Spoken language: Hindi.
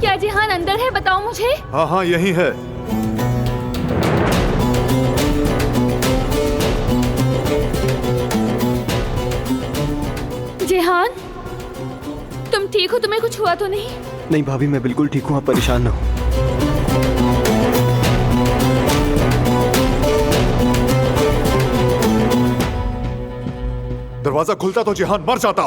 क्या जिहान अंदर है? बताओ मुझे। हाँ हाँ यही है। जिहान, तुम ठीक हो? तुम्हें कुछ हुआ तो नहीं? नहीं भाभी, मैं बिल्कुल ठीक हूँ, आप परेशान ना हो। दरवाजा खुलता तो जिहान मर जाता।